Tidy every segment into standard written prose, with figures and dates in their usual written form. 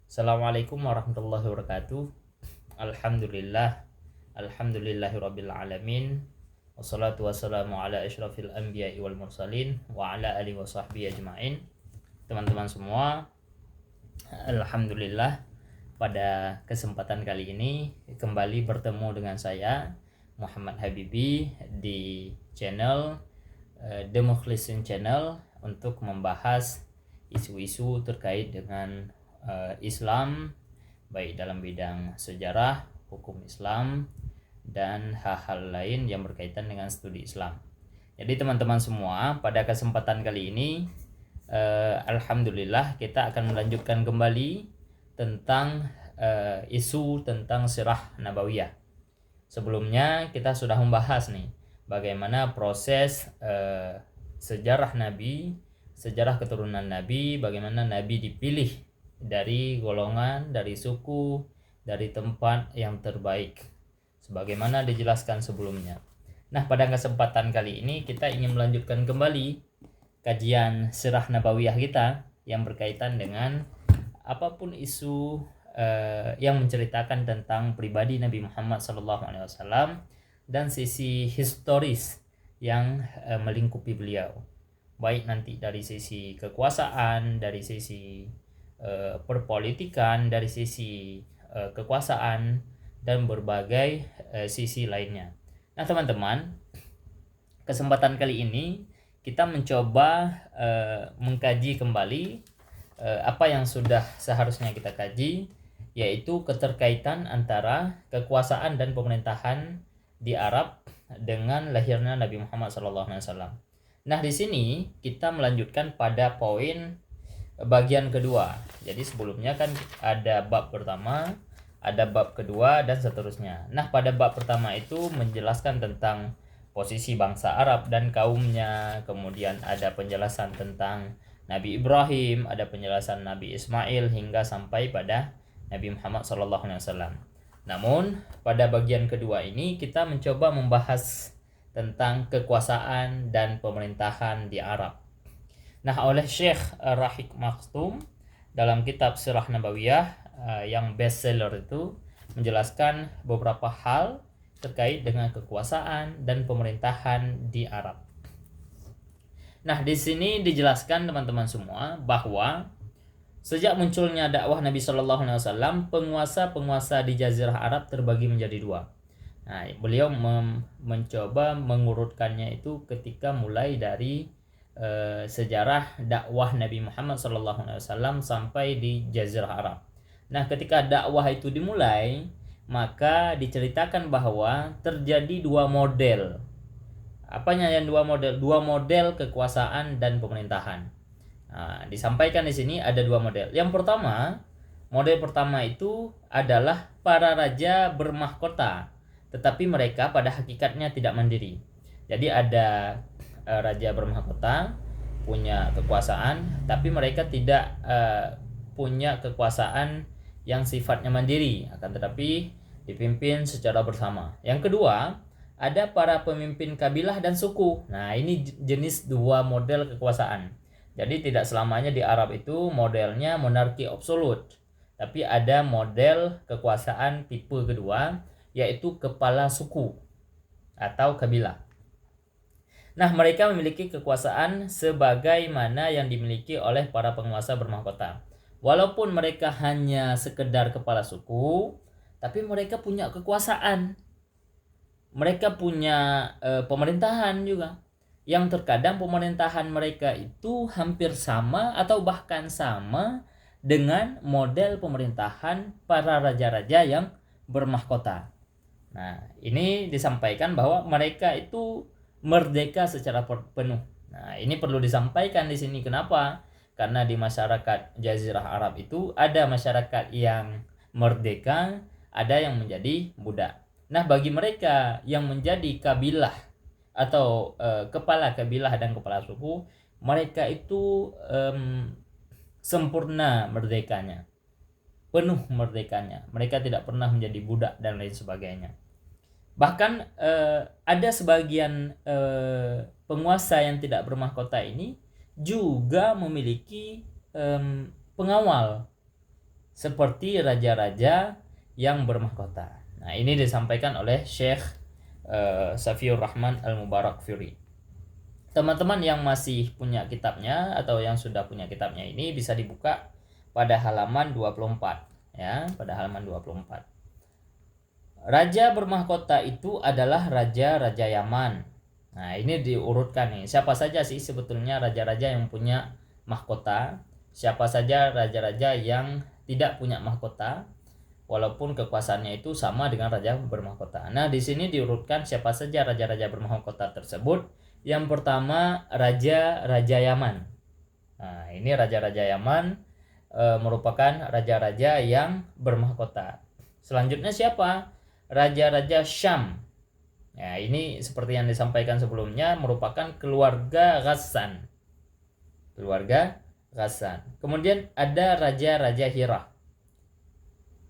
Assalamualaikum warahmatullahi wabarakatuh. Alhamdulillahirabbil alamin. Wassalatu wassalamu ala asyrafil anbiya'i wal mursalin wa ala alihi washabbihi ajmain. Teman-teman semua, alhamdulillah pada kesempatan kali ini kembali bertemu dengan saya Muhammad Habibi di channel The Mukhlisin Channel untuk membahas isu-isu terkait dengan Islam, baik dalam bidang sejarah, hukum Islam, dan hal-hal lain yang berkaitan dengan studi Islam. Jadi teman-teman semua, pada kesempatan kali ini alhamdulillah kita akan melanjutkan kembali tentang isu tentang sirah nabawiyah. Sebelumnya kita sudah membahas nih bagaimana proses sejarah Nabi, sejarah keturunan Nabi, bagaimana Nabi dipilih dari golongan, dari suku, dari tempat yang terbaik, sebagaimana dijelaskan sebelumnya. Nah, pada kesempatan kali ini kita ingin melanjutkan kembali kajian sirah nabawiyah kita yang berkaitan dengan apapun isu yang menceritakan tentang pribadi Nabi Muhammad SAW dan sisi historis yang melingkupi beliau, baik nanti dari sisi kekuasaan, dari sisi perpolitikan, dari sisi kekuasaan, dan berbagai sisi lainnya. Nah teman-teman, kesempatan kali ini kita mencoba mengkaji kembali apa yang sudah seharusnya kita kaji, yaitu keterkaitan antara kekuasaan dan pemerintahan di Arab dengan lahirnya Nabi Muhammad SAW. Nah di sini kita melanjutkan pada poin bagian kedua. Jadi sebelumnya kan ada bab pertama, ada bab kedua, dan seterusnya. Nah pada bab pertama itu menjelaskan tentang posisi bangsa Arab dan kaumnya, kemudian ada penjelasan tentang Nabi Ibrahim, ada penjelasan Nabi Ismail, hingga sampai pada Nabi Muhammad SAW. Namun pada bagian kedua ini kita mencoba membahas tentang kekuasaan dan pemerintahan di Arab. Nah, oleh Syekh Rahiq Makhtum dalam kitab Sirah Nabawiyah yang bestseller itu menjelaskan beberapa hal terkait dengan kekuasaan dan pemerintahan di Arab. Nah, di sini dijelaskan teman-teman semua bahwa sejak munculnya dakwah Nabi SAW, penguasa-penguasa di Jazirah Arab terbagi menjadi dua. Nah, beliau mencoba mengurutkannya itu ketika mulai dari sejarah dakwah Nabi Muhammad SAW sampai di Jazirah Arab. Nah, ketika dakwah itu dimulai, maka diceritakan bahwa terjadi dua model. Apanya yang dua model? Dua model kekuasaan dan pemerintahan. Nah, disampaikan di sini ada dua model. Yang pertama, model pertama itu adalah para raja bermahkota, tetapi mereka pada hakikatnya tidak mandiri. Jadi ada raja bermahkota, punya kekuasaan, tapi mereka tidak punya kekuasaan yang sifatnya mandiri, akan tetapi dipimpin secara bersama. Yang kedua, ada para pemimpin kabilah dan suku. Nah, ini jenis dua model kekuasaan. Jadi tidak selamanya di Arab itu modelnya monarki absolut, tapi ada model kekuasaan tipe kedua, yaitu kepala suku atau kabilah. Nah, mereka memiliki kekuasaan sebagaimana yang dimiliki oleh para penguasa bermahkota. Walaupun mereka hanya sekedar kepala suku, tapi mereka punya kekuasaan. Mereka punya pemerintahan juga. Yang terkadang pemerintahan mereka itu hampir sama atau bahkan sama dengan model pemerintahan para raja-raja yang bermahkota. Nah, ini disampaikan bahwa mereka itu merdeka secara penuh. Nah, ini perlu disampaikan di sini. Kenapa? Karena di masyarakat Jazirah Arab itu ada masyarakat yang merdeka, ada yang menjadi budak. Nah, bagi mereka yang menjadi kabilah atau kepala kabilah dan kepala suku, mereka itu sempurna merdekanya, penuh merdekanya. Mereka tidak pernah menjadi budak dan lain sebagainya. Bahkan ada sebagian penguasa yang tidak bermahkota ini juga memiliki pengawal seperti raja-raja yang bermahkota. Nah, ini disampaikan oleh Syekh Safiur Rahman Al-Mubarakfuri. Teman-teman yang masih punya kitabnya atau yang sudah punya kitabnya ini bisa dibuka pada halaman 24 ya, pada halaman 24. Raja bermahkota itu adalah raja-raja Yaman. Nah, ini diurutkan nih. Siapa saja sih sebetulnya raja-raja yang punya mahkota? Siapa saja raja-raja yang tidak punya mahkota? Walaupun kekuasaannya itu sama dengan raja bermahkota. Nah, di sini diurutkan siapa saja raja-raja bermahkota tersebut. Yang pertama, raja-raja Yaman. Nah, ini raja-raja Yaman merupakan raja-raja yang bermahkota. Selanjutnya siapa? Raja-raja Syam. Ya, ini seperti yang disampaikan sebelumnya merupakan keluarga Ghassan. Keluarga Ghassan. Kemudian ada raja-raja Hira.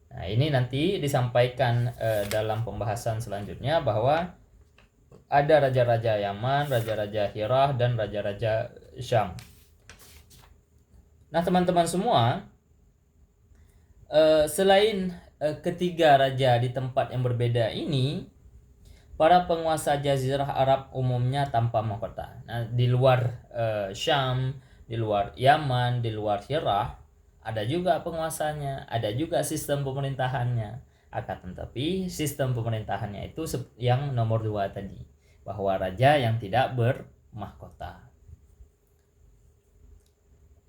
Nah, ini nanti disampaikan dalam pembahasan selanjutnya bahwa ada raja-raja Yaman, raja-raja Hira, dan raja-raja Syam. Nah, teman-teman semua, selain ketiga raja di tempat yang berbeda ini, para penguasa Jazirah Arab umumnya tanpa mahkota. Nah, di luar Syam, di luar Yaman, di luar Hira, ada juga penguasanya, ada juga sistem pemerintahannya. Akan tetapi sistem pemerintahannya itu yang nomor 2 tadi, bahwa raja yang tidak bermahkota.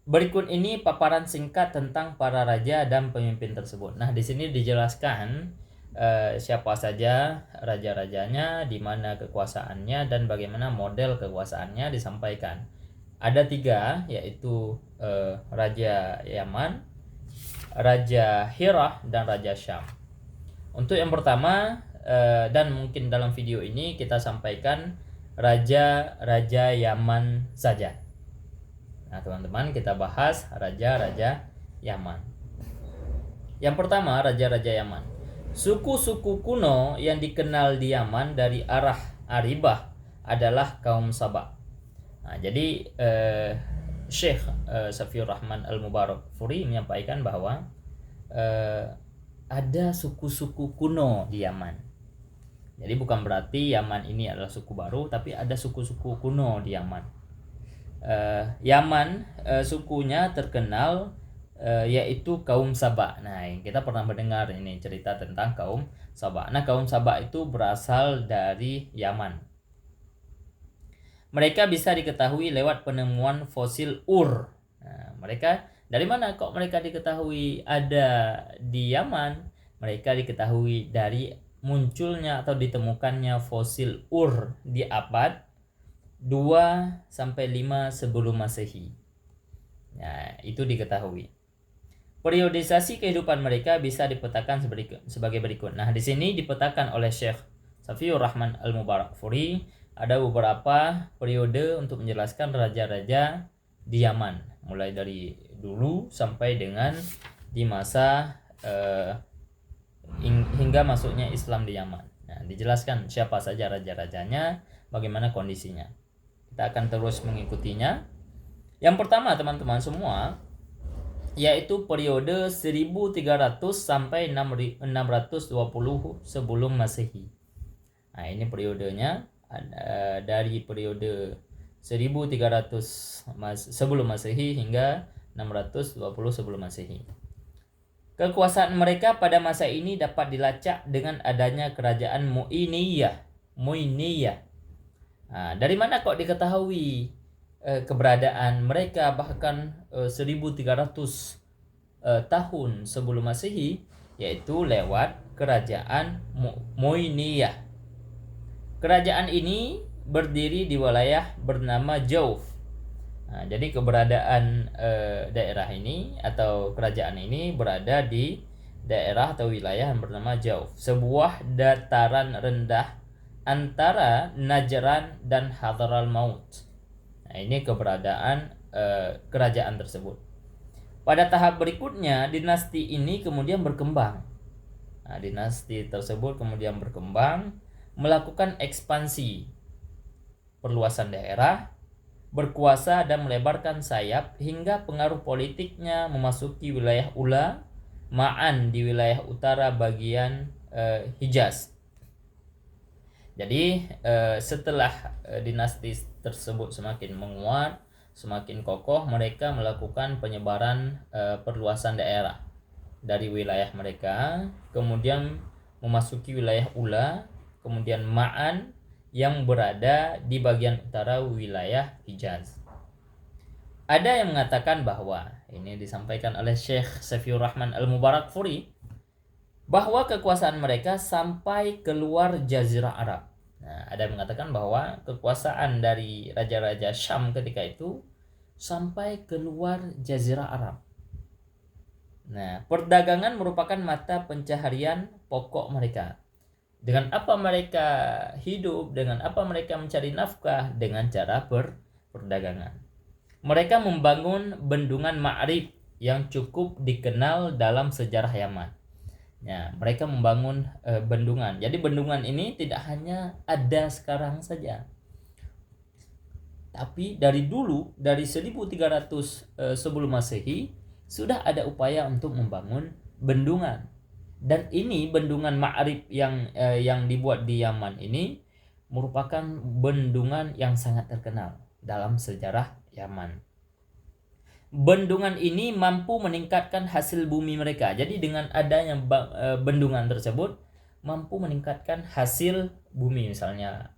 Berikut ini paparan singkat tentang para raja dan pemimpin tersebut. Nah, di sini dijelaskan siapa saja raja-rajanya, di mana kekuasaannya, dan bagaimana model kekuasaannya disampaikan. Ada 3, yaitu Raja Yaman, Raja Hira, dan Raja Syam. Untuk yang pertama, dan mungkin dalam video ini kita sampaikan raja-raja Yaman saja. Nah, teman-teman, kita bahas raja-raja Yaman. Yang pertama, raja-raja Yaman. Suku-suku kuno yang dikenal di Yaman dari arah Aribah adalah kaum Sabah. Nah, jadi Syekh Safiur Rahman Al-Mubarakfuri menyampaikan bahwa ada suku-suku kuno di Yaman. Jadi bukan berarti Yaman ini adalah suku baru, tapi ada suku-suku kuno di Yaman. Yaman sukunya terkenal yaitu kaum Sabah. Nah, kita pernah mendengar ini cerita tentang kaum Sabah. Nah, kaum Sabah itu berasal dari Yaman. Mereka bisa diketahui lewat penemuan fosil Ur. Nah, mereka dari mana kok mereka diketahui ada di Yaman? Mereka diketahui dari munculnya atau ditemukannya fosil Ur di abad 2-5 sebelum Masehi. Nah, itu diketahui. Periodisasi kehidupan mereka bisa dipetakan sebagai berikut. Nah, di sini dipetakan oleh Syekh Safiur Rahman Al-Mubarakfuri ada beberapa periode untuk menjelaskan raja-raja di Yaman, mulai dari dulu sampai dengan di masa hingga masuknya Islam di Yaman. Nah, dijelaskan siapa saja raja-rajanya, bagaimana kondisinya. Kita akan terus mengikutinya. Yang pertama, teman-teman semua, yaitu periode 1300 sampai 620 sebelum Masehi. Nah, ini periodenya dari periode 1300 sebelum Masehi hingga 620 sebelum Masehi. Kekuasaan mereka pada masa ini dapat dilacak dengan adanya kerajaan Mu'iniyah. Nah, dari mana kok diketahui keberadaan mereka bahkan 1300 tahun sebelum Masehi, yaitu lewat kerajaan Mu'iniyah. Kerajaan ini berdiri di wilayah bernama Jauf. Nah, jadi keberadaan daerah ini atau kerajaan ini berada di daerah atau wilayah yang bernama Jauf, sebuah dataran rendah antara Najran dan Hadral Maut. Nah, ini keberadaan kerajaan tersebut. Pada tahap berikutnya, dinasti ini kemudian berkembang. Nah, dinasti tersebut kemudian berkembang, melakukan ekspansi, perluasan daerah, berkuasa dan melebarkan sayap hingga pengaruh politiknya memasuki wilayah Ula, Ma'an di wilayah utara bagian Hijaz. Jadi setelah dinasti tersebut semakin menguat, semakin kokoh, mereka melakukan penyebaran perluasan daerah dari wilayah mereka, kemudian memasuki wilayah Ula, kemudian Ma'an yang berada di bagian utara wilayah Hijaz. Ada yang mengatakan bahwa, ini disampaikan oleh Syekh Safiur Rahman Al-Mubarakfuri, bahwa kekuasaan mereka sampai keluar Jazirah Arab. Nah, ada yang mengatakan bahwa kekuasaan dari raja-raja Syam ketika itu sampai keluar Jazirah Arab. Nah, perdagangan merupakan mata pencaharian pokok mereka. Dengan apa mereka hidup, dengan apa mereka mencari nafkah? Dengan cara perdagangan. Mereka membangun bendungan Ma'rib yang cukup dikenal dalam sejarah Yaman. Ya, mereka membangun bendungan. Jadi bendungan ini tidak hanya ada sekarang saja, tapi dari dulu, dari 1300 sebelum Masehi sudah ada upaya untuk membangun bendungan. Dan ini bendungan Ma'rib yang dibuat di Yaman ini merupakan bendungan yang sangat terkenal dalam sejarah Yaman. Bendungan ini mampu meningkatkan hasil bumi mereka. Jadi dengan adanya bendungan tersebut mampu meningkatkan hasil bumi, misalnya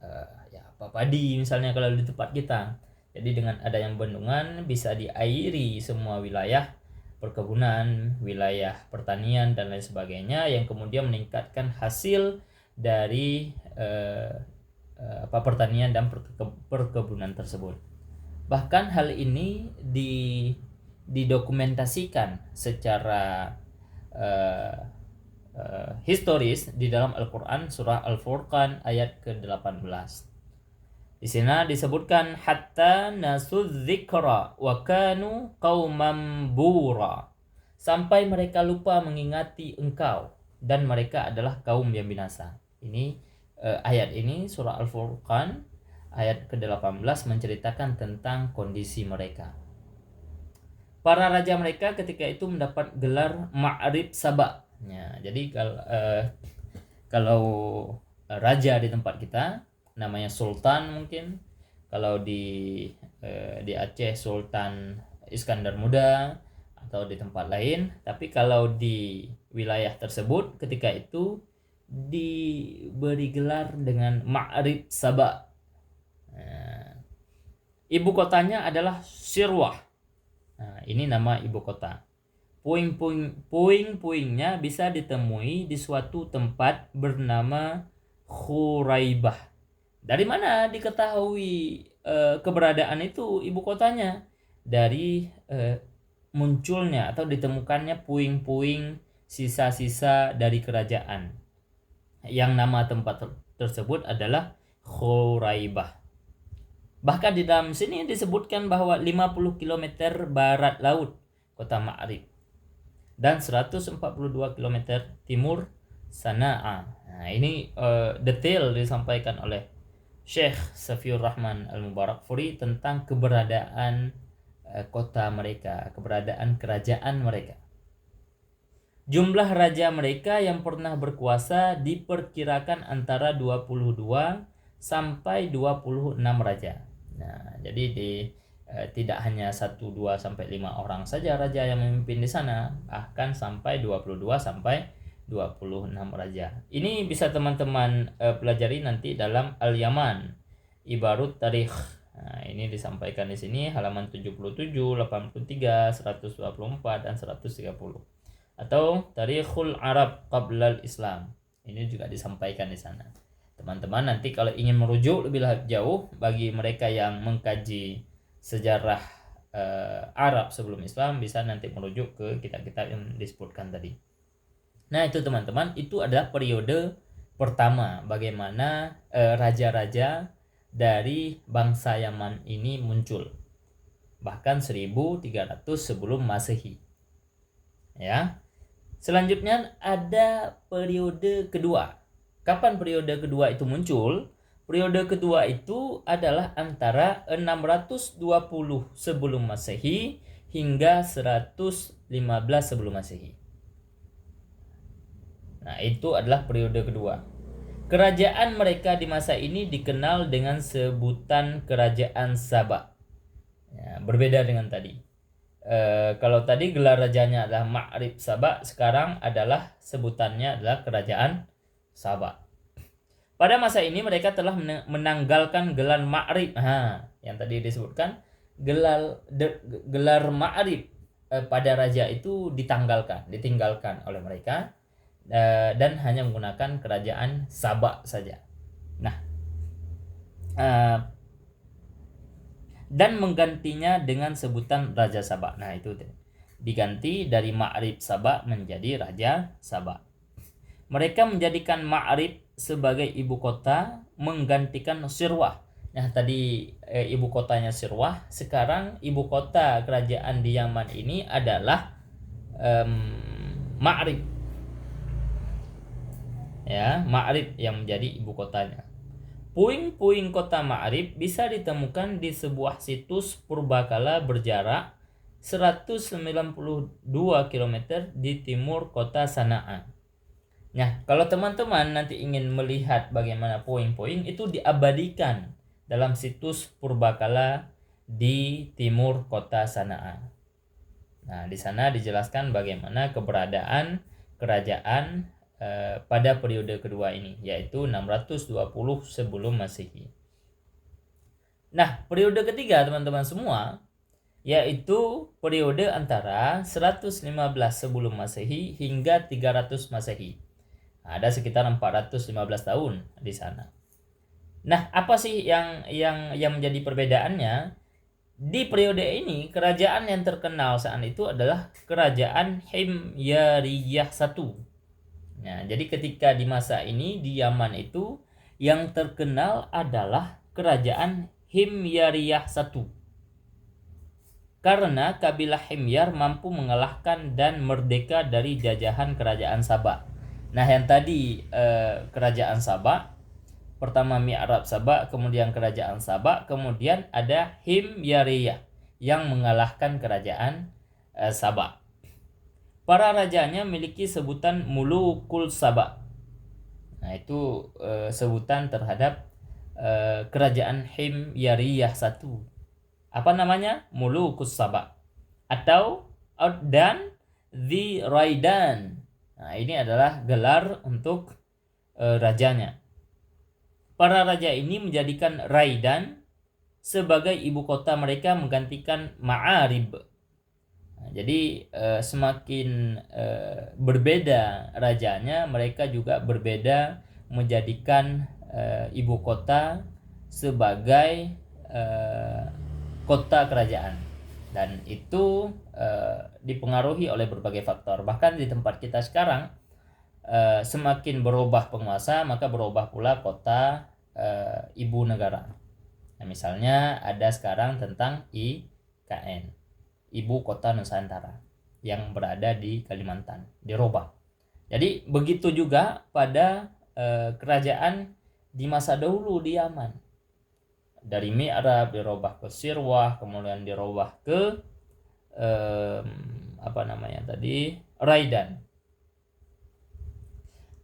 padi misalnya kalau di tempat kita. Jadi dengan adanya bendungan bisa diairi semua wilayah perkebunan, wilayah pertanian dan lain sebagainya, yang kemudian meningkatkan hasil dari pertanian dan perkebunan tersebut. Bahkan hal ini didokumentasikan secara historis di dalam Al-Quran surah Al-Furqan ayat ke-18. Di sana disebutkan hatta nasuz dzikra wa kanu qauman bura, sampai mereka lupa mengingati engkau dan mereka adalah kaum yang binasa. Ini ayat ini surah Al-Furqan ayat ke-18 menceritakan tentang kondisi mereka. Para raja mereka ketika itu mendapat gelar Ma'rib Saba. Ya, jadi kalau raja di tempat kita namanya Sultan mungkin. Kalau di Aceh Sultan Iskandar Muda atau di tempat lain. Tapi kalau di wilayah tersebut ketika itu diberi gelar dengan Ma'rib Saba. Ibu kotanya adalah Sirwah. Nah, ini nama ibu kota. Puing-puingnya bisa ditemui di suatu tempat bernama Khuraibah. Dari mana diketahui keberadaan itu ibu kotanya? Dari munculnya atau ditemukannya puing-puing sisa-sisa dari kerajaan. Yang nama tempat tersebut adalah Khuraibah. Bahkan di dalam sini disebutkan bahwa 50 km barat laut kota Ma'rib dan 142 km timur Sana'a. Nah, ini detail disampaikan oleh Syekh Safiur Rahman Al-Mubarakfuri tentang keberadaan kota mereka, keberadaan kerajaan mereka. Jumlah raja mereka yang pernah berkuasa diperkirakan antara 22 sampai 26 raja. Nah, jadi tidak hanya 1, 2 sampai 5 orang saja raja yang memimpin di sana, bahkan sampai 22 sampai 26 raja. Ini bisa teman-teman pelajari nanti dalam Al-Yaman Ibarut Tarikh. Nah, ini disampaikan di sini halaman 77, 83, 124 dan 130. Atau Tarikhul Arab Qablal Islam. Ini juga disampaikan di sana. Teman-teman nanti kalau ingin merujuk lebih jauh bagi mereka yang mengkaji sejarah Arab sebelum Islam, bisa nanti merujuk ke kitab-kitab yang disebutkan tadi. Nah, itu teman-teman, itu adalah periode pertama bagaimana raja-raja dari bangsa Yaman ini muncul. Bahkan 1300 sebelum Masehi. Ya. Selanjutnya ada periode kedua. Kapan periode kedua itu muncul? Periode kedua itu adalah antara 620 sebelum Masehi hingga 115 sebelum Masehi. Nah, itu adalah periode kedua. Kerajaan mereka di masa ini dikenal dengan sebutan Kerajaan Sabak. Ya, berbeda dengan tadi. Kalau tadi gelar rajanya adalah Ma'rib Sabak, sekarang adalah sebutannya adalah Kerajaan Sabak. Pada masa ini mereka telah menanggalkan gelar Ma'rib. Yang tadi disebutkan gelar Ma'rib pada raja itu ditinggalkan oleh mereka, dan hanya menggunakan Kerajaan Sabak saja. Nah, dan menggantinya dengan sebutan Raja Sabak. Nah, itu diganti dari Ma'rib Sabak menjadi Raja Sabak. Mereka menjadikan Ma'rib sebagai ibu kota, menggantikan Sirwah. Nah, tadi ibu kotanya Sirwah, sekarang ibu kota kerajaan di Yaman ini adalah Ma'rib. Ya, Ma'rib yang menjadi ibu kotanya. Puing-puing kota Ma'rib bisa ditemukan di sebuah situs purbakala berjarak 192 km di timur kota Sana'a. Nah, kalau teman-teman nanti ingin melihat bagaimana puing-puing itu diabadikan dalam situs purbakala di timur kota Sana'a. Nah, di sana dijelaskan bagaimana keberadaan kerajaan pada periode kedua ini, yaitu 620 sebelum Masehi. Nah, periode ketiga teman-teman semua, yaitu periode antara 115 sebelum Masehi hingga 300 Masehi. Ada sekitar 415 tahun di sana. Nah, apa sih yang menjadi perbedaannya? Di periode ini, kerajaan yang terkenal saat itu adalah Kerajaan Himyariyah I. Nah, jadi ketika di masa ini di Yaman itu yang terkenal adalah Kerajaan Himyariyah I. Karena kabilah Himyar mampu mengalahkan dan merdeka dari jajahan Kerajaan Sabak. Nah, yang tadi Kerajaan Sabak, pertama Mi'rab Sabak, kemudian Kerajaan Sabak, kemudian ada Himyariyah yang mengalahkan Kerajaan Sabak. Para rajanya memiliki sebutan Mulukul Sabak. Nah, itu sebutan terhadap Kerajaan Himyariyah I. Apa namanya? Mulukus Sabak atau dan the Raidan. Nah, ini adalah gelar untuk rajanya. Para raja ini menjadikan Raidan sebagai ibu kota mereka, menggantikan Ma'arib. Nah, jadi semakin berbeda rajanya, mereka juga berbeda menjadikan ibu kota sebagai kota kerajaan. Dan itu dipengaruhi oleh berbagai faktor. Bahkan di tempat kita sekarang, semakin berubah penguasa, maka berubah pula kota ibu negara. Nah, misalnya ada sekarang tentang IKN, Ibu Kota Nusantara, yang berada di Kalimantan, dirubah. Jadi begitu juga pada kerajaan di masa dahulu di Yaman. Dari Mi'rab dirubah ke Sirwah, kemudian dirubah ke Raidan.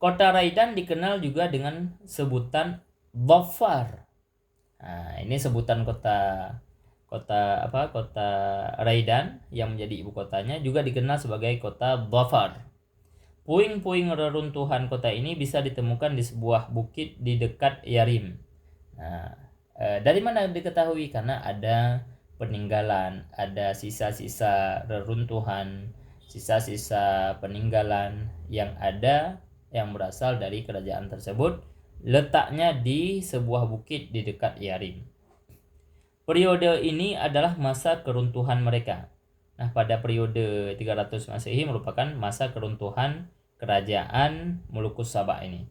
Kota Raidan dikenal juga dengan sebutan Dhafar. Nah, ini sebutan kota Raidan yang menjadi ibu kotanya juga dikenal sebagai kota Dhafar. Puing-puing reruntuhan kota ini bisa ditemukan di sebuah bukit di dekat Yarim. Nah, dari mana diketahui? Karena ada peninggalan, ada sisa-sisa reruntuhan, sisa-sisa peninggalan yang ada yang berasal dari kerajaan tersebut, letaknya di sebuah bukit di dekat Yarim. Periode ini adalah masa keruntuhan mereka. Nah, pada periode 300 Masehi merupakan masa keruntuhan kerajaan Mulukus Sabak ini.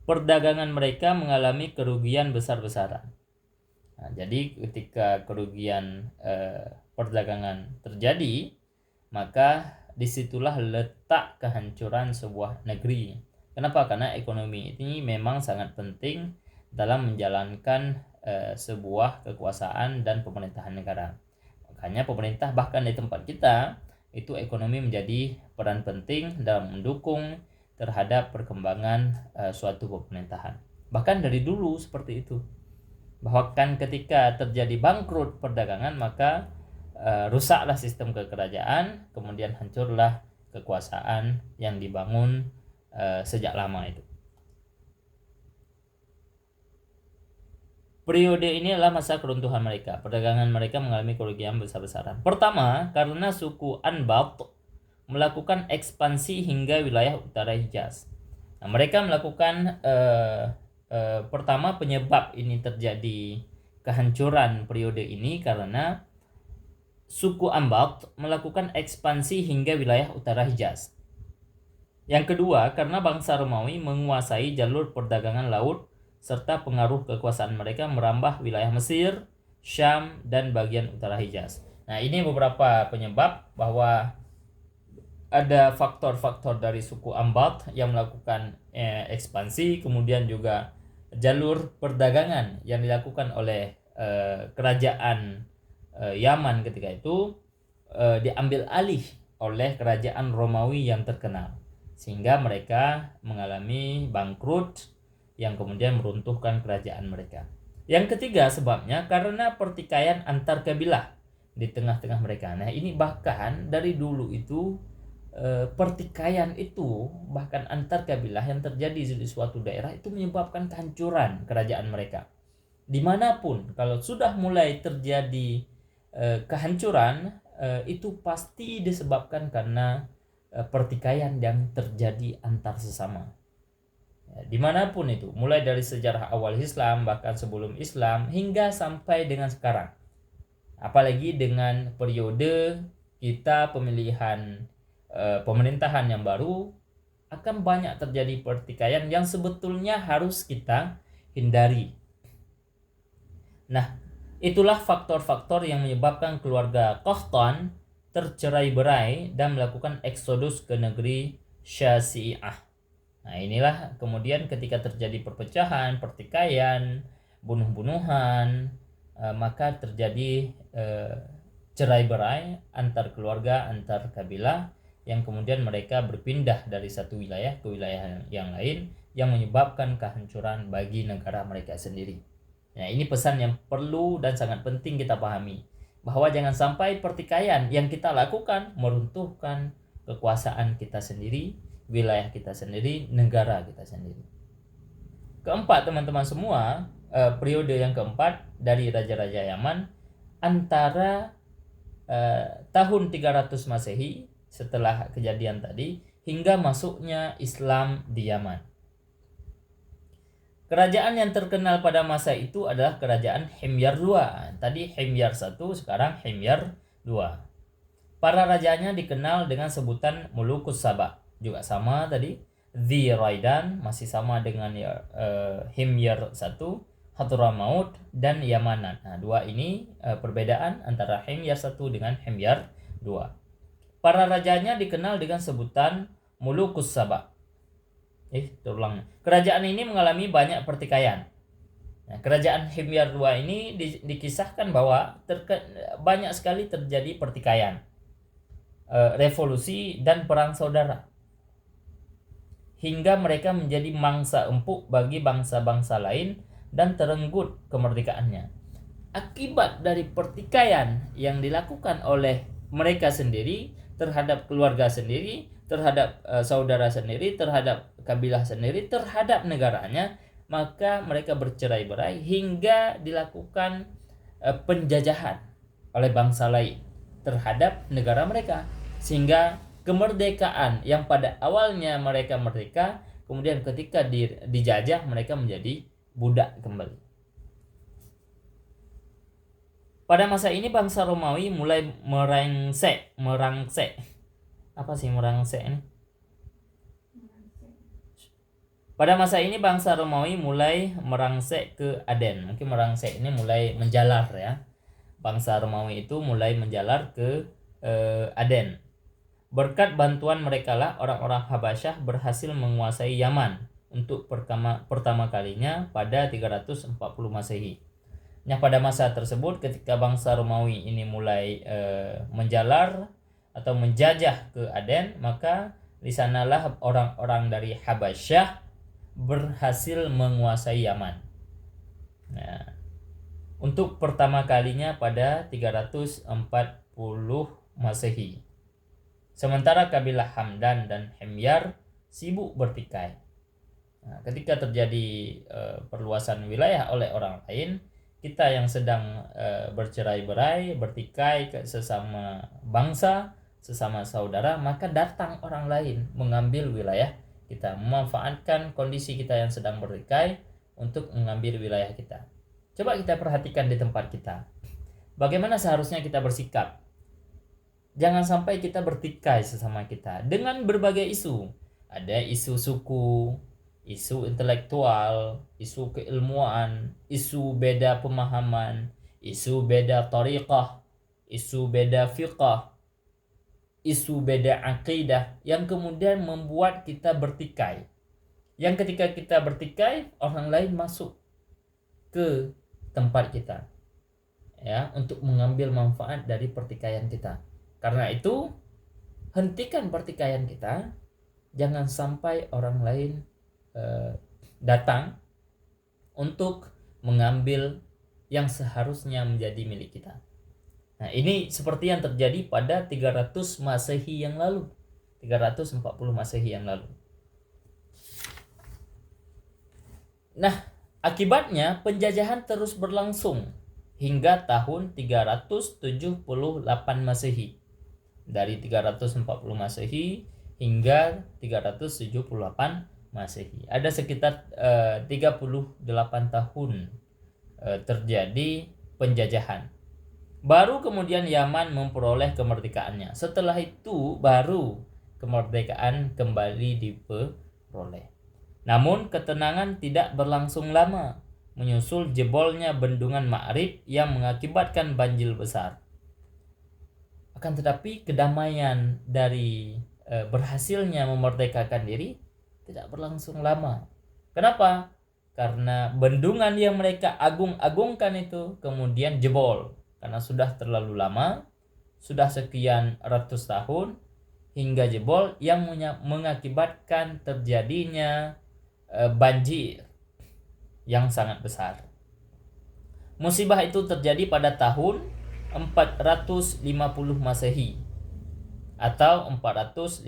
Perdagangan mereka mengalami kerugian besar-besaran. Nah, jadi ketika kerugian perdagangan terjadi, maka disitulah letak kehancuran sebuah negeri. Kenapa? Karena ekonomi ini memang sangat penting dalam menjalankan sebuah kekuasaan dan pemerintahan negara. Makanya pemerintah bahkan di tempat kita itu ekonomi menjadi peran penting dalam mendukung terhadap perkembangan suatu pemerintahan. Bahkan dari dulu seperti itu. Bahwa kan ketika terjadi bangkrut perdagangan, maka rusaklah sistem kekerajaan, kemudian hancurlah kekuasaan yang dibangun sejak lama itu. Periode ini adalah masa keruntuhan mereka. Perdagangan mereka mengalami kerugian besar-besaran. Pertama, karena suku Anbat melakukan ekspansi hingga wilayah utara Hijaz. Nah, mereka melakukan pertama penyebab ini terjadi kehancuran periode ini karena suku Anbat melakukan ekspansi hingga wilayah utara Hijaz. Yang kedua, karena bangsa Romawi menguasai jalur perdagangan laut serta pengaruh kekuasaan mereka merambah wilayah Mesir, Syam, dan bagian utara Hijaz. Nah, ini beberapa penyebab bahwa ada faktor-faktor dari suku Anbat yang melakukan ekspansi, kemudian juga jalur perdagangan yang dilakukan oleh kerajaan Yaman ketika itu diambil alih oleh kerajaan Romawi yang terkenal, sehingga mereka mengalami bangkrut yang kemudian meruntuhkan kerajaan mereka. Yang ketiga sebabnya karena pertikaian antar kabilah di tengah-tengah mereka. Nah, ini bahkan dari dulu itu pertikaian itu bahkan antar kabilah yang terjadi di suatu daerah itu menyebabkan kehancuran kerajaan mereka. Dimanapun kalau sudah mulai terjadi kehancuran itu pasti disebabkan karena pertikaian yang terjadi antar sesama. Dimanapun itu, mulai dari sejarah awal Islam, bahkan sebelum Islam, hingga sampai dengan sekarang. Apalagi dengan periode kita pemilihan pemerintahan yang baru, akan banyak terjadi pertikaian yang sebetulnya harus kita hindari. Nah, itulah faktor-faktor yang menyebabkan keluarga Qahtan tercerai-berai dan melakukan eksodus ke negeri Syasi'ah. Nah, inilah kemudian ketika terjadi perpecahan, pertikaian, bunuh-bunuhan, maka terjadi cerai-berai antar keluarga, antar kabilah, yang kemudian mereka berpindah dari satu wilayah ke wilayah yang lain, yang menyebabkan kehancuran bagi negara mereka sendiri. Nah, ini pesan yang perlu dan sangat penting kita pahami, bahwa jangan sampai pertikaian yang kita lakukan meruntuhkan kekuasaan kita sendiri, wilayah kita sendiri, negara kita sendiri. Keempat, teman-teman semua, periode yang keempat dari Raja-Raja Yaman antara tahun 300 Masehi setelah kejadian tadi hingga masuknya Islam di Yaman. Kerajaan yang terkenal pada masa itu adalah kerajaan Himyar II. Tadi Himyar I, sekarang Himyar II. Para rajanya dikenal dengan sebutan Mulukus Saba. Juga sama tadi, Dhi Raidan masih sama dengan Himyar I, Hadramaut, dan Yamanan. Nah, dua ini perbedaan antara Himyar I dengan Himyar II. Para rajanya dikenal dengan sebutan Mulukus Saba. Terulang. Kerajaan ini mengalami banyak pertikaian. Nah, kerajaan Himyar II ini dikisahkan bahwa banyak sekali terjadi pertikaian, revolusi, dan perang saudara, hingga mereka menjadi mangsa empuk bagi bangsa-bangsa lain dan terenggut kemerdekaannya. Akibat dari pertikaian yang dilakukan oleh mereka sendiri terhadap keluarga sendiri, terhadap saudara sendiri, terhadap kabilah sendiri, terhadap negaranya, maka mereka bercerai-berai hingga dilakukan penjajahan oleh bangsa lain terhadap negara mereka, sehingga kemerdekaan yang pada awalnya mereka merdeka, kemudian ketika dijajah mereka menjadi budak kembali. Pada masa ini bangsa Romawi mulai merangsek. Apa sih merangsek ini? Pada masa ini bangsa Romawi mulai merangsek ke Aden. Mungkin merangsek ini mulai menjalar ya. Bangsa Romawi itu mulai menjalar ke Aden. Berkat bantuan mereka lah orang-orang Habasyah berhasil menguasai Yaman untuk pertama kalinya pada 340 Masehi. Nah, pada masa tersebut ketika bangsa Romawi ini mulai menjalar atau menjajah ke Aden, maka Di sanalah orang-orang dari Habasyah berhasil menguasai Yaman. Nah, untuk pertama kalinya pada 340 Masehi. Sementara kabilah Hamdan dan Himyar sibuk bertikai. Nah, ketika terjadi perluasan wilayah oleh orang lain, kita yang sedang bercerai-berai, bertikai ke sesama bangsa, sesama saudara, maka datang orang lain mengambil wilayah kita, memanfaatkan kondisi kita yang sedang bertikai untuk mengambil wilayah kita. Coba kita perhatikan di tempat kita. Bagaimana seharusnya kita bersikap? Jangan sampai kita bertikai sesama kita dengan berbagai isu. Ada isu suku, isu intelektual, isu keilmuan, isu beda pemahaman, isu beda tariqah, isu beda fiqah, isu beda akidah yang kemudian membuat kita bertikai. Yang ketika kita bertikai, orang lain masuk ke tempat kita, ya, untuk mengambil manfaat dari pertikaian kita. Karena itu, hentikan pertikaian kita. Jangan sampai orang lain datang untuk mengambil yang seharusnya menjadi milik kita. Nah, ini seperti yang terjadi pada 300 Masehi yang lalu. 340 Masehi yang lalu. Nah, akibatnya penjajahan terus berlangsung hingga tahun 378 Masehi. Dari 340 Masehi hingga 378 Masehi. Ada sekitar 38 tahun terjadi penjajahan. Baru kemudian Yaman memperoleh kemerdekaannya. Setelah itu baru kemerdekaan kembali diperoleh. Namun ketenangan tidak berlangsung lama, menyusul jebolnya bendungan Ma'rib yang mengakibatkan banjir besar. Akan tetapi kedamaian dari berhasilnya memerdekakan diri tidak berlangsung lama. Kenapa? Karena bendungan yang mereka agung-agungkan itu kemudian jebol. Karena sudah terlalu lama, sudah sekian ratus tahun, hingga jebol yang mengakibatkan terjadinya banjir yang sangat besar. Musibah itu terjadi pada tahun 450 Masehi atau 451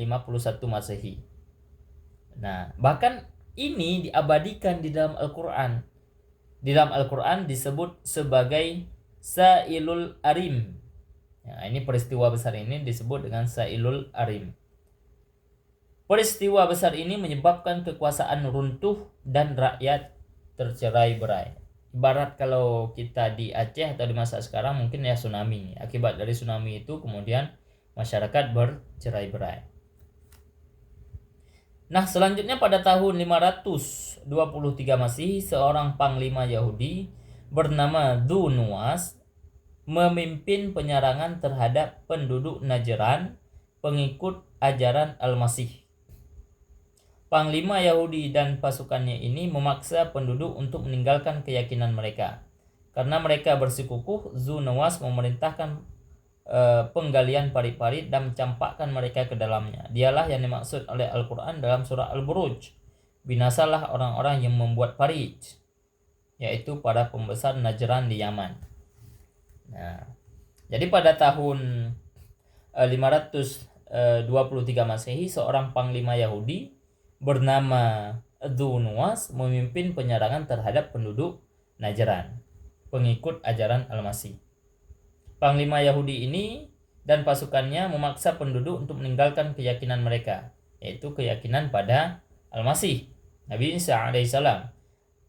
Masehi. Nah, bahkan ini diabadikan di dalam Al-Quran. Di dalam Al-Quran disebut sebagai Sa'ilul Arim. Nah, ini peristiwa besar ini disebut dengan Sa'ilul Arim. Peristiwa besar ini menyebabkan kekuasaan runtuh dan rakyat tercerai-berai. Ibarat kalau kita di Aceh atau di masa sekarang mungkin ya tsunami. Akibat dari tsunami itu kemudian masyarakat bercerai-berai. Nah, selanjutnya pada tahun 523 Masehi, seorang panglima Yahudi bernama Dhu Nuwas memimpin penyerangan terhadap penduduk Najran, pengikut ajaran Al-Masih. Panglima Yahudi dan pasukannya ini memaksa penduduk untuk meninggalkan keyakinan mereka. Karena mereka bersikukuh, Dhu Nuwas memerintahkan penggalian parit-parit dan mencampakkan mereka ke dalamnya. Dialah yang dimaksud oleh Al-Quran dalam surah Al-Buruj. Binasalah orang-orang yang membuat parit, yaitu para pembesar Najran di Yaman. Nah, jadi pada tahun 523 Masehi, seorang panglima Yahudi bernama Dhu Nuwas memimpin penyerangan terhadap penduduk Najran, pengikut ajaran Al-Masih. Panglima Yahudi ini dan pasukannya memaksa penduduk untuk meninggalkan keyakinan mereka, yaitu keyakinan pada Al-Masih, Nabi Isa alaihissalam.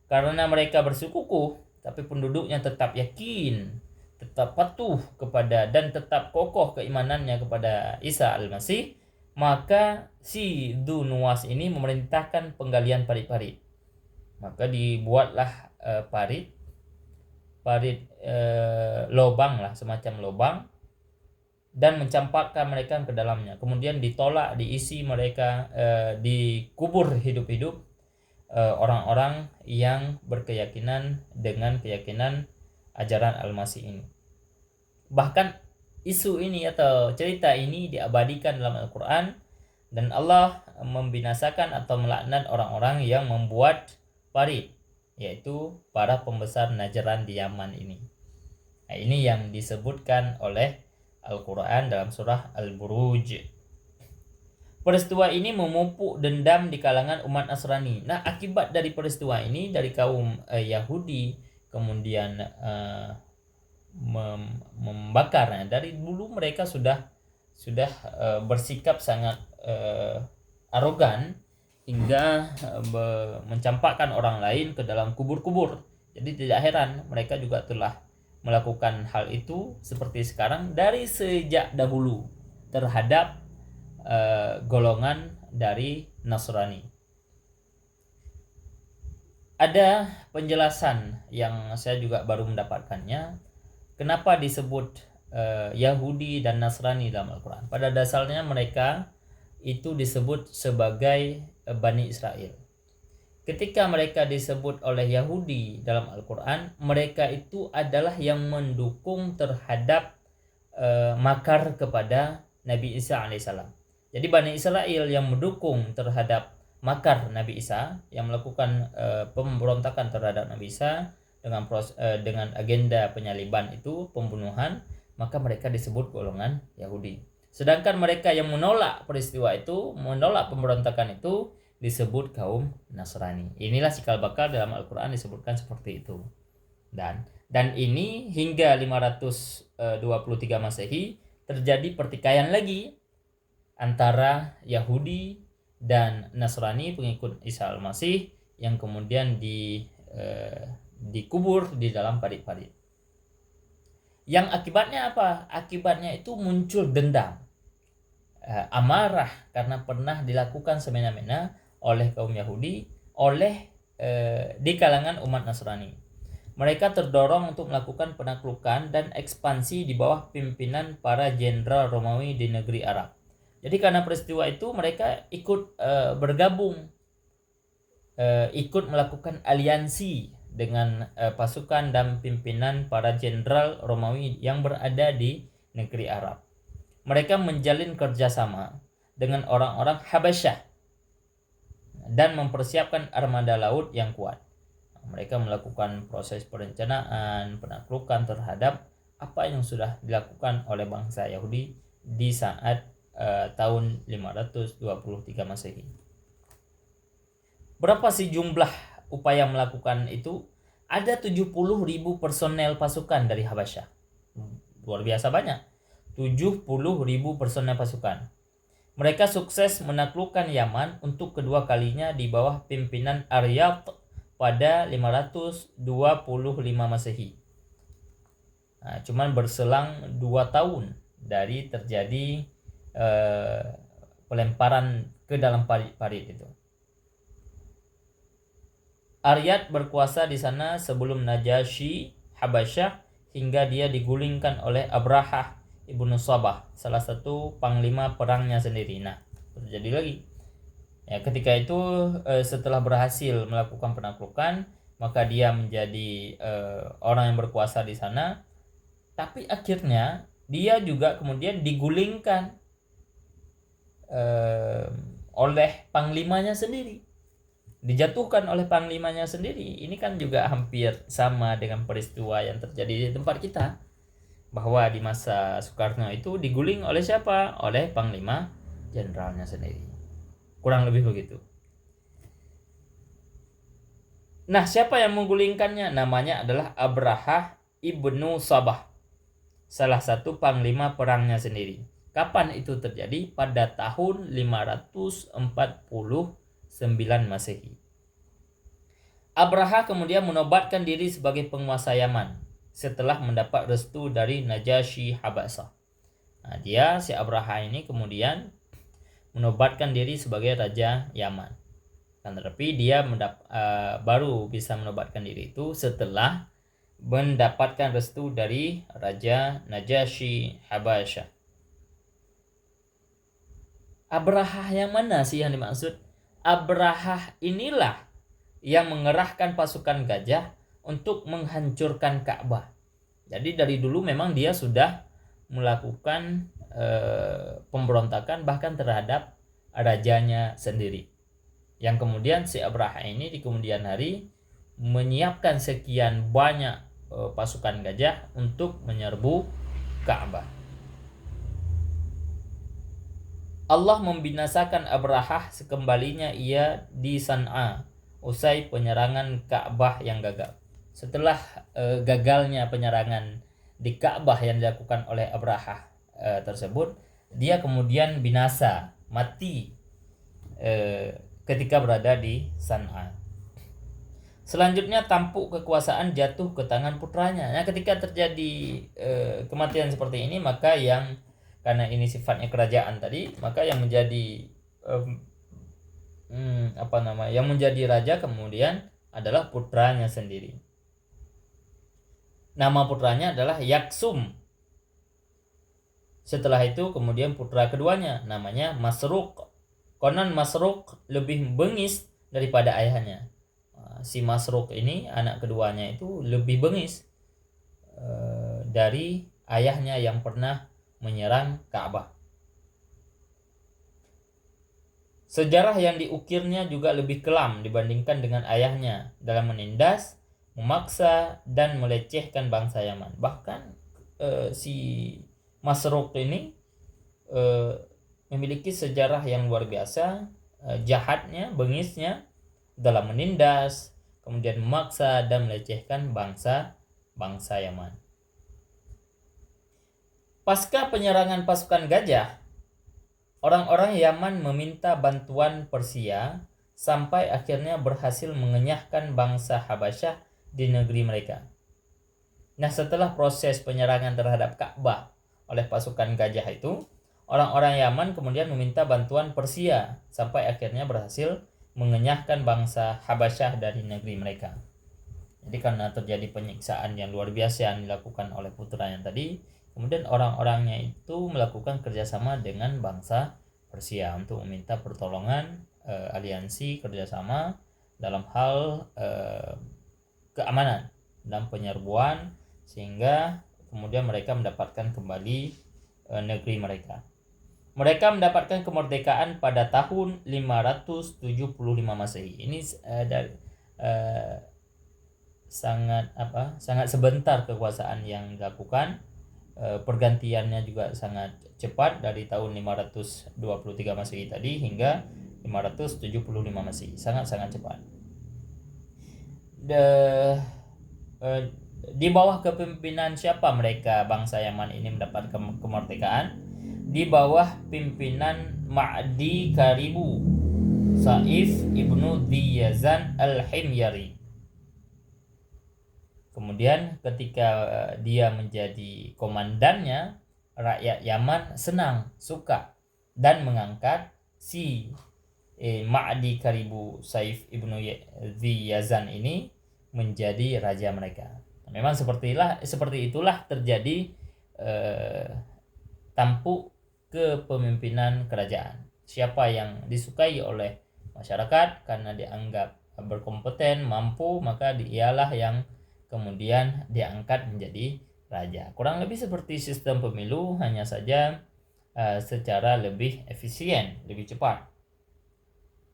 Karena mereka bersikukuh, tapi penduduknya tetap yakin, tetap patuh kepada dan tetap kokoh keimanannya kepada Isa Al-Masih, maka si Dhu Nuwas ini memerintahkan penggalian parit-parit. Maka dibuatlah parit lobang lah, semacam lobang, dan mencampakkan mereka ke dalamnya. Kemudian ditolak, diisi mereka, dikubur hidup-hidup orang-orang yang berkeyakinan dengan keyakinan ajaran Al-Masih ini. Bahkan isu ini atau cerita ini diabadikan dalam Al-Quran dan Allah membinasakan atau melaknat orang-orang yang membuat parit, yaitu para pembesar Najran di Yaman ini. Nah, ini yang disebutkan oleh Al-Quran dalam surah Al-Buruj. Peristiwa ini memupuk dendam di kalangan umat Nasrani. Nah, akibat dari peristiwa ini dari kaum Yahudi kemudian membakar. Dari dulu mereka sudah bersikap sangat arogan hingga mencampakkan orang lain ke dalam kubur-kubur. Jadi tidak heran mereka juga telah melakukan hal itu seperti sekarang dari sejak dahulu terhadap golongan dari Nasrani. Ada penjelasan yang saya juga baru mendapatkannya, kenapa disebut Yahudi dan Nasrani dalam Al-Quran. Pada dasarnya mereka itu disebut sebagai Bani Israel. Ketika mereka disebut oleh Yahudi dalam Al-Quran, mereka itu adalah yang mendukung terhadap makar kepada Nabi Isa alaihissalam. Jadi Bani Israel yang mendukung terhadap makar Nabi Isa, yang melakukan pemberontakan terhadap Nabi Isa dengan agenda penyaliban itu, pembunuhan, maka mereka disebut golongan Yahudi. Sedangkan mereka yang menolak peristiwa itu, menolak pemberontakan itu, disebut kaum Nasrani. Inilah cikal bakal dalam Al-Quran disebutkan seperti itu. Dan ini hingga 523 Masehi terjadi pertikaian lagi antara Yahudi dan Nasrani pengikut Isa Al-Masih yang kemudian dikubur di dalam parit-parit. Yang akibatnya apa? Akibatnya itu muncul dendam, amarah karena pernah dilakukan semena-mena oleh kaum Yahudi di kalangan umat Nasrani. Mereka terdorong untuk melakukan penaklukan dan ekspansi di bawah pimpinan para jenderal Romawi di negeri Arab. Jadi karena peristiwa itu mereka ikut bergabung, ikut melakukan aliansi dengan pasukan dan pimpinan para jenderal Romawi yang berada di negeri Arab. Mereka menjalin kerjasama dengan orang-orang Habasyah dan mempersiapkan armada laut yang kuat. Mereka melakukan proses perencanaan, penaklukan terhadap apa yang sudah dilakukan oleh bangsa Yahudi di saat tahun 523 Masehi. Berapa sih jumlah upaya melakukan itu? Ada 70.000 personel pasukan dari Habasyah. Luar biasa banyak. 70.000 personel pasukan. Mereka sukses menaklukkan Yaman untuk kedua kalinya di bawah pimpinan Aryat pada 525 Masehi. Nah, cuman berselang 2 tahun dari terjadi pelemparan ke dalam parit-parit itu. Aryat berkuasa di sana sebelum Najasyi Habasyah hingga dia digulingkan oleh Abrahah ibnu Sabah, salah satu panglima perangnya sendiri. Nah, terjadi lagi. Ya, ketika itu setelah berhasil melakukan penaklukan, maka dia menjadi orang yang berkuasa di sana. Tapi akhirnya dia juga kemudian digulingkan oleh panglimanya sendiri, dijatuhkan oleh panglimanya sendiri. Ini kan juga hampir sama dengan peristiwa yang terjadi di tempat kita, bahwa di masa Soekarno itu diguling oleh siapa? Oleh panglima jenderalnya sendiri. Kurang lebih begitu. Nah, siapa yang menggulingkannya? Namanya adalah Abrahah ibnu Sabah, salah satu panglima perangnya sendiri. Kapan itu terjadi? Pada tahun 549 Masehi. Abrahah kemudian menobatkan diri sebagai penguasa Yaman setelah mendapat restu dari Najasyi Habasyah. Nah, si Abrahah ini kemudian menobatkan diri sebagai raja Yaman. Tetapi dia baru bisa menobatkan diri itu setelah mendapatkan restu dari Raja Najasyi Habasyah. Abrahah yang mana sih yang dimaksud? Abrahah inilah yang mengerahkan pasukan gajah untuk menghancurkan Ka'bah. Jadi dari dulu memang dia sudah melakukan pemberontakan bahkan terhadap rajanya sendiri. Yang kemudian si Abraha ini di kemudian hari menyiapkan sekian banyak pasukan gajah untuk menyerbu Ka'bah. Allah membinasakan Abraha sekembalinya ia di San'a usai penyerangan Ka'bah yang gagal. Setelah gagalnya penyerangan di Ka'bah yang dilakukan oleh Abraha tersebut, dia kemudian binasa, mati ketika berada di San'a. Selanjutnya tampuk kekuasaan jatuh ke tangan putranya. Nah, ketika terjadi kematian seperti ini, maka yang karena ini sifatnya kerajaan tadi, maka yang menjadi yang menjadi raja kemudian adalah putranya sendiri. Nama putranya adalah Yaksum. Setelah itu kemudian putra keduanya namanya Masruq. Konon Masruq lebih bengis daripada ayahnya. Si Masruq ini anak keduanya itu lebih bengis dari ayahnya yang pernah menyerang Ka'bah. Sejarah yang diukirnya juga lebih kelam dibandingkan dengan ayahnya dalam menindas, memaksa, dan melecehkan bangsa Yaman. Bahkan si Masruq ini memiliki sejarah yang luar biasa, jahatnya, bengisnya dalam menindas, kemudian memaksa dan melecehkan bangsa Yaman. Pasca penyerangan pasukan gajah, orang-orang Yaman meminta bantuan Persia sampai akhirnya berhasil mengenyahkan bangsa Habasyah di negeri mereka. Nah, setelah proses penyerangan terhadap Ka'bah oleh pasukan gajah itu, orang-orang Yaman kemudian meminta bantuan Persia sampai akhirnya berhasil mengenyahkan bangsa Habasyah dari negeri mereka. Jadi karena terjadi penyiksaan yang luar biasa yang dilakukan oleh putranya tadi, kemudian orang-orangnya itu melakukan kerjasama dengan bangsa Persia untuk meminta pertolongan, aliansi kerjasama dalam hal keamanan dan penyerbuan, sehingga kemudian mereka mendapatkan kembali negeri mereka. Mereka mendapatkan kemerdekaan pada tahun 575 Masehi. Ini sangat sebentar kekuasaan yang dilakukan. Pergantiannya juga sangat cepat dari tahun 523 Masehi tadi hingga 575 Masehi. Sangat-sangat cepat. Di bawah kepemimpinan siapa mereka bangsa Yaman ini mendapat kemerdekaan? Di bawah pimpinan Ma'di Karibu Saif ibnu Diyazan al-Himyari. Kemudian ketika dia menjadi komandannya, rakyat Yaman senang, suka, dan mengangkat si Ma'di Karibu Saif ibnu Diyazan ini menjadi raja mereka. Memang seperti itulah terjadi tampuk kepemimpinan kerajaan. Siapa yang disukai oleh masyarakat karena dianggap berkompeten, mampu, maka dialah yang kemudian diangkat menjadi raja. Kurang lebih seperti sistem pemilu, hanya saja secara lebih efisien, lebih cepat.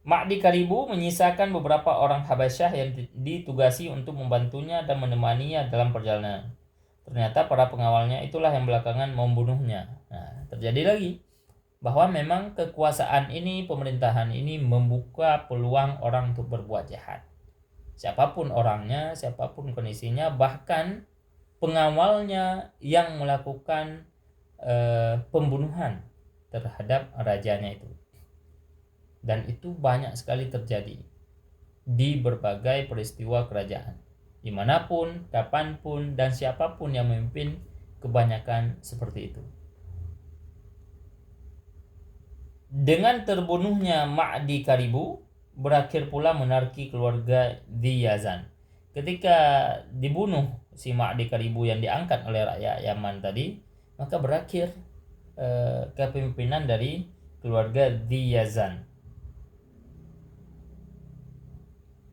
Ma'di Karibu menyisakan beberapa orang Habasyah yang ditugasi untuk membantunya dan menemaninya dalam perjalanan. Ternyata para pengawalnya itulah yang belakangan membunuhnya. Nah, terjadi lagi bahwa memang kekuasaan ini, pemerintahan ini membuka peluang orang untuk berbuat jahat. Siapapun orangnya, siapapun kondisinya, bahkan pengawalnya yang melakukan pembunuhan terhadap rajanya itu. Dan itu banyak sekali terjadi di berbagai peristiwa kerajaan. Dimanapun, kapanpun, dan siapapun yang memimpin, kebanyakan seperti itu. Dengan terbunuhnya Ma'di Karibu, berakhir pula monarki keluarga Diyazan. Ketika dibunuh si Ma'di Karibu yang diangkat oleh rakyat Yaman tadi, maka berakhir kepemimpinan dari keluarga Diyazan.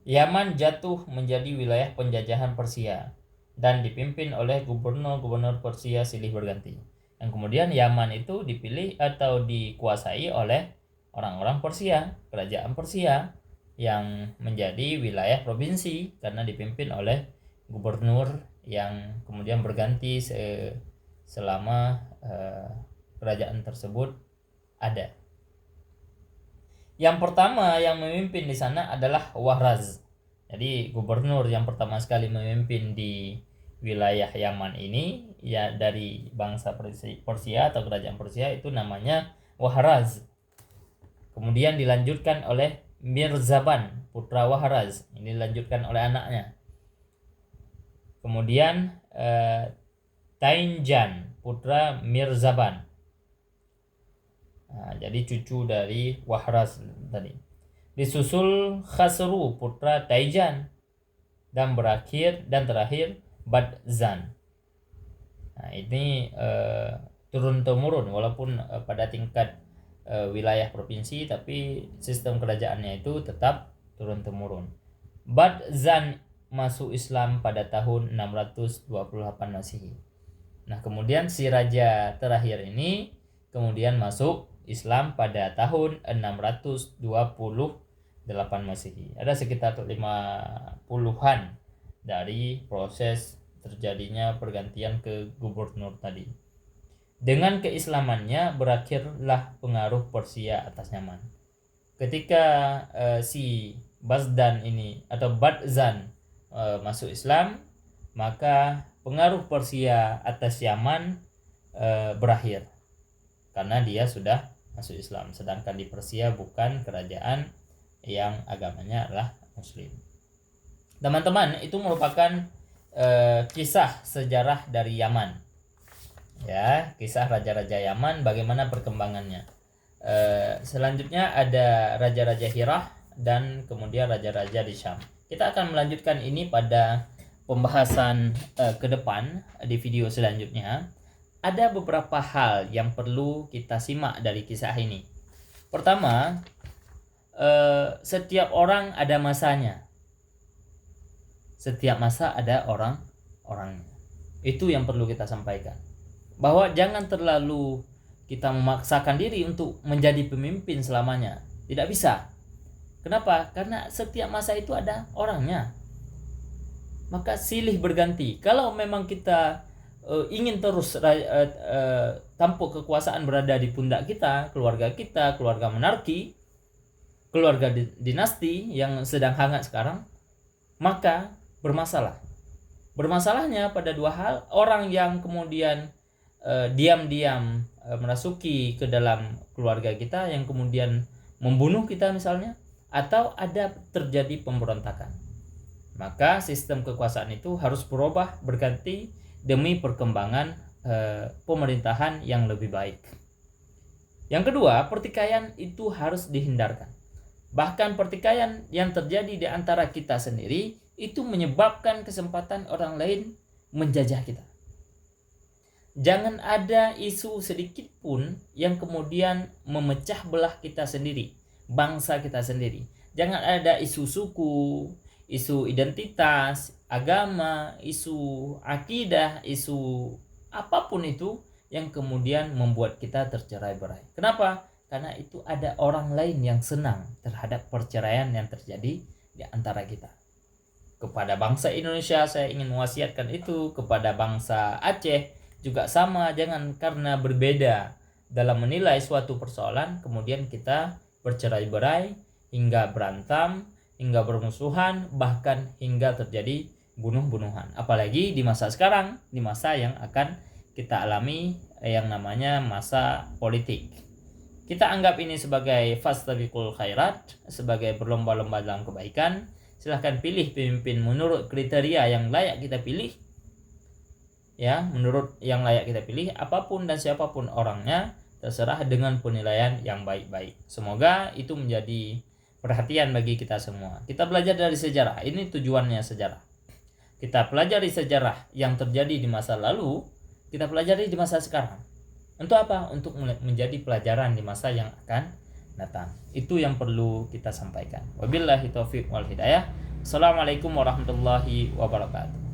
Yaman jatuh menjadi wilayah penjajahan Persia dan dipimpin oleh gubernur-gubernur Persia silih berganti. Yang kemudian Yaman itu dipilih atau dikuasai oleh orang-orang Persia, kerajaan Persia yang menjadi wilayah provinsi karena dipimpin oleh gubernur yang kemudian berganti selama kerajaan tersebut ada. Yang pertama yang memimpin di sana adalah Wahraz. Jadi gubernur yang pertama sekali memimpin di wilayah Yaman ini ya dari bangsa Persia atau kerajaan Persia itu namanya Wahraz. Kemudian dilanjutkan oleh Mirzaban, putra Wahraz. Ini dilanjutkan oleh anaknya. Kemudian Tainjan, putra Mirzaban. Nah, jadi cucu dari Wahraz tadi. Disusul Khasru, putra Taijan, dan terakhir Badzan. Nah, ini turun temurun walaupun pada tingkat wilayah provinsi, tapi sistem kerajaannya itu tetap turun temurun. Badzan masuk Islam pada tahun 628 Masehi. Nah, kemudian si raja terakhir ini kemudian masuk Islam pada tahun 628 Masehi. Ada sekitar 50-an dari proses terjadinya pergantian ke gubernur tadi. Dengan keislamannya berakhirlah pengaruh Persia atas Yaman. Ketika si Badzan ini atau Badzan masuk Islam, maka pengaruh Persia atas Yaman berakhir karena dia sudah masuk Islam, sedangkan di Persia bukan kerajaan yang agamanya adalah Muslim. Teman-teman, itu merupakan kisah sejarah dari Yaman. Ya, kisah raja-raja Yaman, bagaimana perkembangannya. Selanjutnya ada raja-raja Hirah dan kemudian raja-raja di Syam. Kita akan melanjutkan ini pada pembahasan ke depan di video selanjutnya. Ada beberapa hal yang perlu kita simak dari kisah ini. Pertama, setiap orang ada masanya. Setiap masa ada orang-orangnya. Itu yang perlu kita sampaikan. Bahwa jangan terlalu kita memaksakan diri untuk menjadi pemimpin selamanya. Tidak bisa. Kenapa? Karena setiap masa itu ada orangnya. Maka silih berganti. Kalau memang kita ingin terus tampuk kekuasaan berada di pundak kita, keluarga monarki, keluarga dinasti yang sedang hangat sekarang, maka bermasalah. Bermasalahnya pada dua hal, orang yang kemudian diam-diam merasuki ke dalam keluarga kita yang kemudian membunuh kita misalnya, atau ada terjadi pemberontakan. Maka sistem kekuasaan itu harus berubah, berganti demi perkembangan pemerintahan yang lebih baik. Yang kedua, pertikaian itu harus dihindarkan. Bahkan pertikaian yang terjadi di antara kita sendiri itu menyebabkan kesempatan orang lain menjajah kita. Jangan ada isu sedikit pun yang kemudian memecah belah kita sendiri, bangsa kita sendiri. Jangan ada isu suku, isu identitas, agama, isu akidah, isu apapun itu yang kemudian membuat kita tercerai-berai. Kenapa? Karena itu ada orang lain yang senang terhadap perceraian yang terjadi di antara kita. Kepada bangsa Indonesia saya ingin mewasiatkan itu, kepada bangsa Aceh juga sama. Jangan karena berbeda dalam menilai suatu persoalan kemudian kita bercerai-berai hingga berantem, hingga bermusuhan, bahkan hingga terjadi bunuh-bunuhan. Apalagi di masa sekarang, di masa yang akan kita alami yang namanya masa politik. Kita anggap ini sebagai fastabiqul khairat, sebagai berlomba-lomba dalam kebaikan. Silahkan pilih pemimpin menurut kriteria yang layak kita pilih. Ya, menurut yang layak kita pilih, apapun dan siapapun orangnya, terserah dengan penilaian yang baik-baik. Semoga itu menjadi perhatian bagi kita semua. Kita belajar dari sejarah. Ini tujuannya sejarah. Kita pelajari sejarah yang terjadi di masa lalu, kita pelajari di masa sekarang. Untuk apa? Untuk menjadi pelajaran di masa yang akan datang. Itu yang perlu kita sampaikan. Wabillahi taufiq wal hidayah. Assalamualaikum warahmatullahi wabarakatuh.